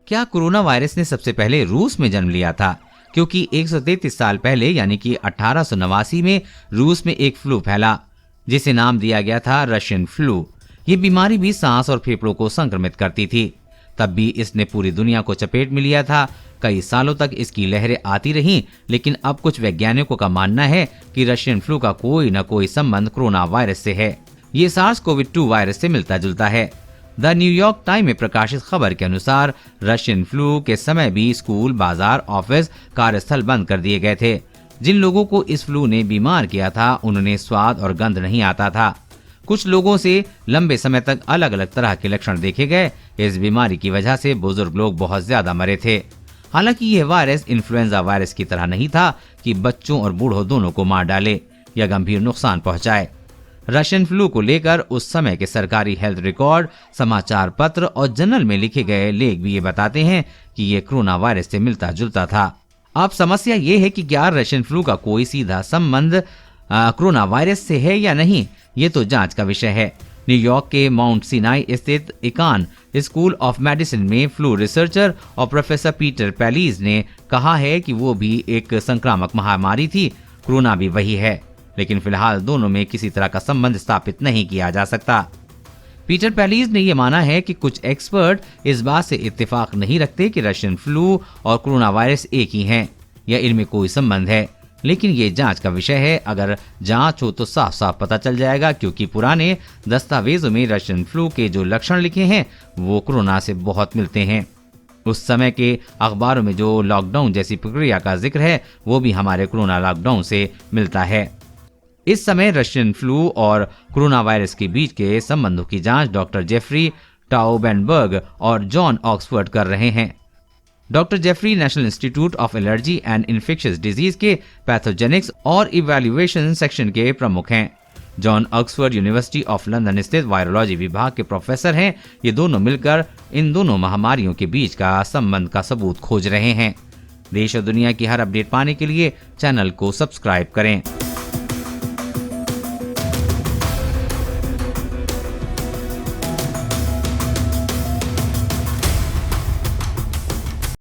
क्या corona virus ने सबसे पहले रूस में जन्म लिया था? क्योंकि 133 साल पहले यानी कि 1889 में रूस में एक फ्लू फैला जिसे नाम दिया गया था रशियन फ्लू। ये बीमारी भी सांस और फेफड़ों को संक्रमित करती थी। तब भी इसने पूरी दुनिया को चपेट में लिया था। कई सालों तक इसकी लहरें आती रहीं, लेकिन अब कुछ वैज्ञानिकों का मानना है कि रशियन फ्लू का कोई न कोई संबंध कोरोना वायरस से है। ये SARS-CoV-2 वायरस से मिलता जुलता है। द न्यूयॉर्क टाइम में प्रकाशित खबर के अनुसार रशियन फ्लू के समय भी स्कूल, बाजार, ऑफिस, कार्यस्थल बंद कर दिए गए थे। जिन लोगों को इस फ्लू ने बीमार किया था उन्हें स्वाद और गंध नहीं आता था। कुछ लोगों से लंबे समय तक अलग अलग तरह के लक्षण देखे गए। इस बीमारी की वजह से बुजुर्ग लोग बहुत ज्यादा मरे थे। हालांकि यह वायरस इन्फ्लुएंजा वायरस की तरह नहीं था कि बच्चों और बूढ़ों दोनों को मार डाले या गंभीर नुकसान पहुंचाए। रशियन फ्लू को लेकर उस समय के सरकारी हेल्थ रिकॉर्ड, समाचार पत्र और जर्नल में लिखे गए लेख भी ये बताते हैं कि ये कोरोना वायरस से मिलता जुलता था। अब समस्या ये है कि क्या रशियन फ्लू का कोई सीधा संबंध कोरोना वायरस से है या नहीं, ये तो जांच का विषय है। न्यूयॉर्क के माउंट सिनाई स्थित इकान स्कूल ऑफ मेडिसिन में फ्लू रिसर्चर और प्रोफेसर पीटर पैलीज ने कहा है कि वो भी एक संक्रामक महामारी थी। कोरोना भी वही है, लेकिन फिलहाल दोनों में किसी तरह का संबंध स्थापित नहीं किया जा सकता। पीटर पैलीज ने यह माना है कि कुछ एक्सपर्ट इस बात से इत्तेफाक नहीं रखते कि रशियन फ्लू और कोरोना वायरस एक ही हैं या इनमें कोई संबंध है, लेकिन ये जांच का विषय है। अगर जांच हो तो साफ साफ पता चल जाएगा, क्योंकि पुराने दस्तावेजों में रशियन फ्लू के जो लक्षण लिखे हैं वो कोरोना से बहुत मिलते हैं। उस समय के अखबारों में जो लॉकडाउन जैसी प्रक्रिया का जिक्र है वो भी हमारे कोरोना लॉकडाउन से मिलता है। इस समय रशियन फ्लू और कोरोना वायरस के बीच के संबंधों की जांच डॉक्टर जेफरी टाउबेनबर्ग और जॉन ऑक्सफोर्ड कर रहे हैं। Doctor Jeffrey National Institute of Allergy and Infectious Disease के पैथोजेनिक्स और इवैल्यूएशन सेक्शन के प्रमुख हैं। John Oxford University of London स्थित वायरोलॉजी विभाग के प्रोफेसर हैं। ये दोनों मिलकर इन दोनों महामारियों के बीच का संबंध का सबूत खोज रहे हैं। देश और दुनिया की हर अपडेट पाने के लिए चैनल को सब्सक्राइब करें।